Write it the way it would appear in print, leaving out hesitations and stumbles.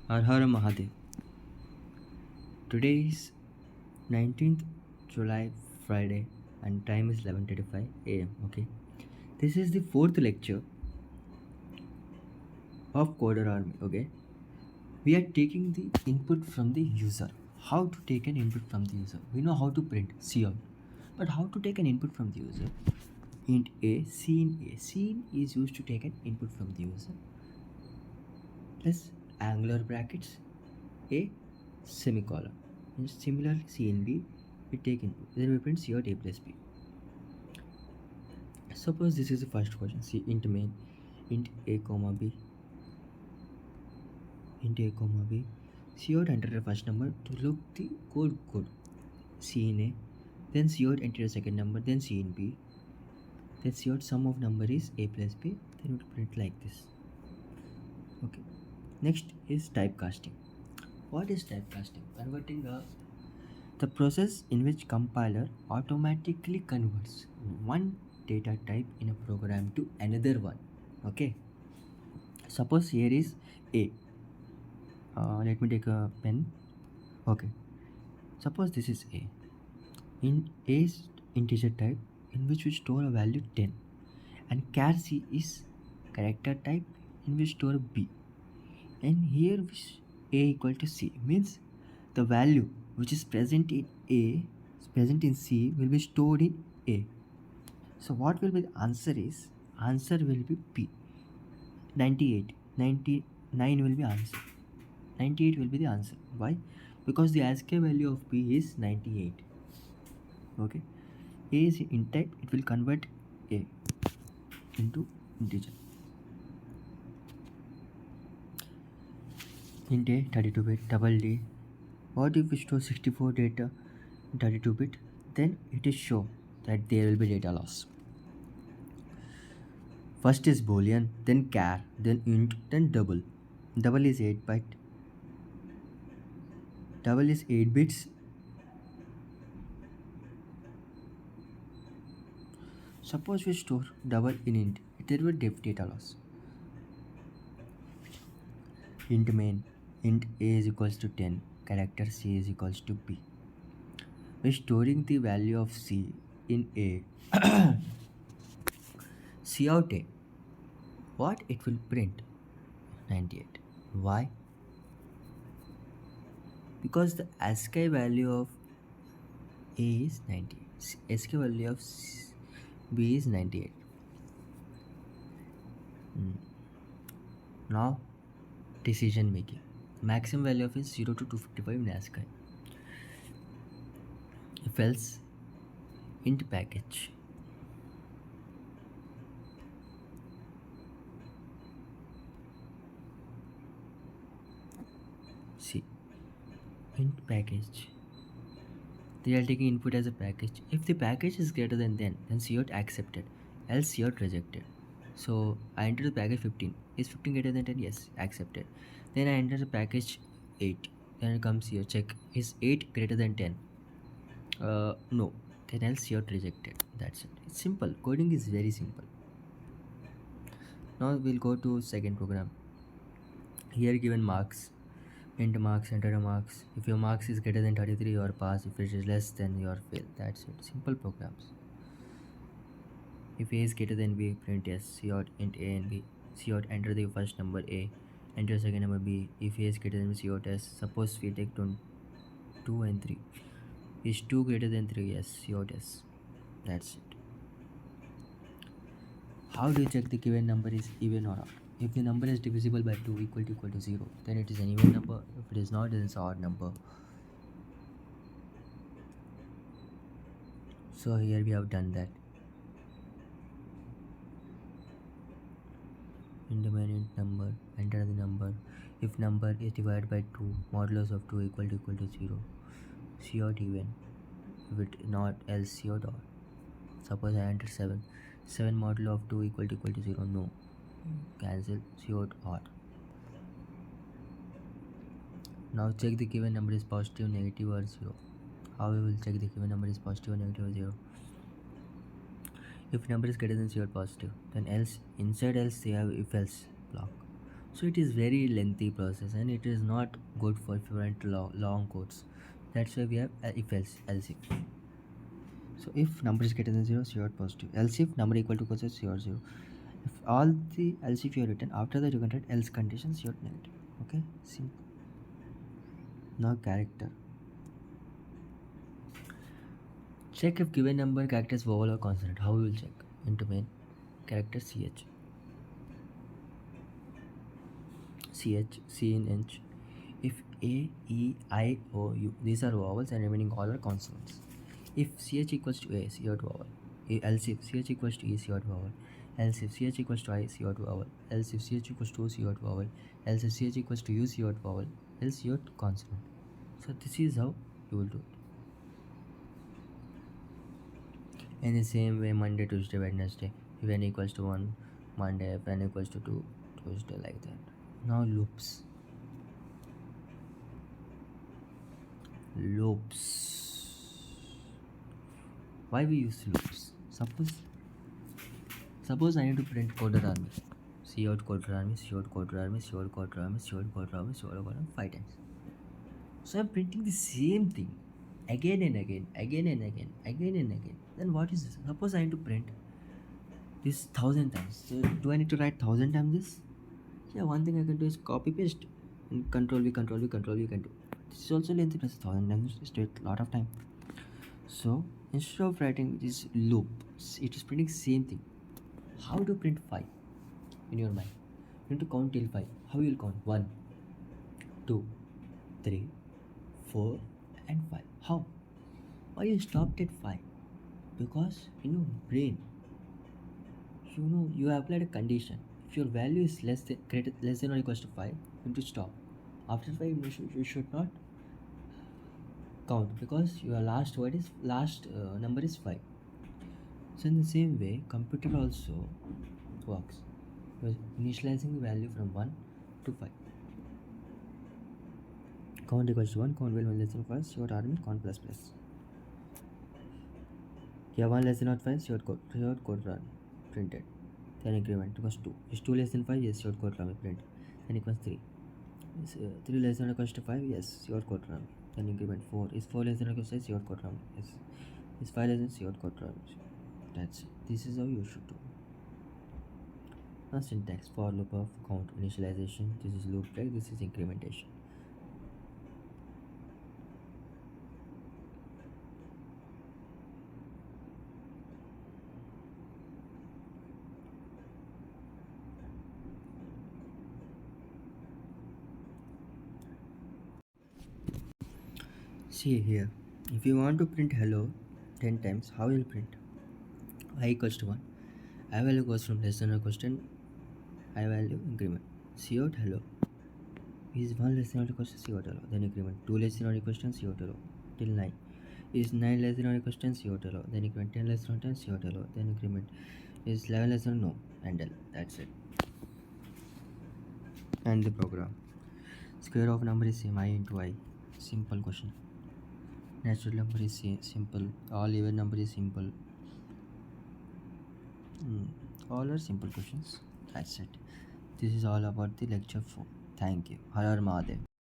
Har Har Mahadev. Today is 19th July, Friday, and time is 11:35 a.m. Okay, this is the fourth lecture of Coder Army. Okay, we are taking the input from the user. How to take an input from the user? We know how to print cout, but how to take an input from the user? Int a, scene a. Scene is used to take an input from the user. Plus angular brackets a semicolon. And similarly, C and B we take input. Then we print C out A plus B. Suppose this is the first question. See int main, int a comma b, int a comma b. C out enter the first number to look the code. C in A, then C out enter the second number, then C in B. Then C out sum of number is A plus B. Then we print like this. Okay. Next is typecasting. What is typecasting? Converting the process in which compiler automatically converts one data type in a program to another one. Okay, suppose here is A. Let me take a pen. Okay, suppose this is A. In A's integer type in which we store a value 10, and char C is character type in which store B, and here A equal to C means the value which is present in A is present in C will be stored in A. So what will be the answer is, answer will be P. 98, 99 will be answer. 98 will be the answer. Why? Because the ASCII value of P is 98. Okay. A is int type, it will convert A into integer. Int A 32-bit, double D. What if we store 64 data 32-bit? Then it is show that there will be data loss. First is boolean, then char, then int, then double. Double is 8 byte. Double is 8 bits. Suppose we store double in int, it will be data loss. Int main, int A is equals to 10, character C is equals to B. We're storing the value of C in A. C out A. What it will print? 98. Why? Because the ASCII value of A is 98. ASCII value of B is 98. Now, decision making. Maximum value of is 0 to 255 in ASCII. If else, int package. See, int package. They are taking input as a package. If the package is greater than 10, then cout accepted, else cout rejected. So I enter the package 15. Is 15 greater than 10? Yes, accepted. Then I enter the package 8. Then it comes here, check, is 8 greater than 10? No. Then else cout rejected. That's it. It's simple. Coding is very simple. Now we'll go to second program. Here given marks. Enter marks, enter the marks. If your marks is greater than 33, you are pass. If it is less, then you are fail. That's it. Simple programs. If A is greater than B, print yes. Cout int A and B. Cout enter the first number A, enter second number B. If A is greater than B, cout S. Suppose we take 2 and 3. Is 2 greater than 3? Yes. Cout S. That's it. How do you check the given number is even or odd? If the number is divisible by 2 equal to 0, then it is an even number. If it is not, then it's an odd number. So here we have done that. Int main int number, enter the number. If number is divided by 2, modulus of 2 equal to 0. Cout even. If it not, else cout odd. Suppose I enter 7. 7 modulo of 2 equal to 0. No. Cancel. Cout odd. Now check the given number is positive, negative or 0. How we will check the given number is positive, negative or 0? If number is greater than 0 positive, then else, inside else they have if else block. So it is very lengthy process and it is not good for if you write long codes. That's why we have else if. So if number is greater than 0, C dot positive. Else if number equal to equals to 0 or 0. If all the else if you have written, after that you can write else conditions C dot negative. Okay, simple. Now character. Check if given number character is vowel or consonant. How you will check? Into main character CH. CH, C in H. If A, E, I, O, U, these are vowels and remaining all are consonants. If CH equals to A, C dot vowel. Else if CH equals to E, C dot vowel. Else if CH equals to I, C dot vowel. Else if CH equals to O, C dot vowel. Else if CH equals to U, C dot vowel. Else C dot consonant. So this is how you will do it. In the same way, Monday, Tuesday, Wednesday, if n equals to 1, Monday, if n equals to 2, Tuesday, like that. Now loops. Why we use loops? Suppose I need to print Coder Army. C out Coder Army, C out Coder Army, C out Coder Army, C out Coder Army, C out Coder Army 5 times. So I'm printing the same thing again and again. Then what is this? Suppose I need to print this 1000 times. So do I need to write 1000 times this? Yeah, one thing I can do is copy paste and control V can do. This is also lengthy plus 1000 times. It takes a lot of time. So instead of writing this loop, it is printing same thing. How to print 5 in your mind? You need to count till 5. How you will count? 1, 2, 3, 4 and 5. How? Why you stopped at 5? Because in your brain, you have applied a condition. If your value is less than or equals to 5, you need to stop. After 5, you should not count because your last number is 5. So in the same way, computer also works. You're initializing the value from 1 to 5. Count equals to 1, count will 1 less than 5, C dot army, count plus plus. Yeah, 1 less than or 5, C dot code run, printed. Then increment equals 2. Is 2 less than 5? Yes, C dot code run, print. Then equals 3. Is 3 less than or equals to 5? Yes, C dot code run. Then increment 4. Is 4 less than or equals to 5? C dot code run. Yes. Is 5 less than C dot code run. That's it. This is how you should do. Now syntax, for loop of count initialization. This is loop break, this is incrementation. See here, if you want to print hello 10 times, how will you print? I equals to 1, I value goes from less than or equals to I value increment. C out hello is 1 less than or equals to C out hello, then increment 2 less than or equals to C out hello till 9. Is 9 less than or equals to C out hello, then increment 10 less than or 10 C out hello, then increment is 11 less than no, and L. That's it. And the program. Square of number is same, I into I. Simple question. Natural number is simple. All even number is simple. All are simple questions. That's it. This is all about the lecture 4. Thank you. Har Har Mahadev.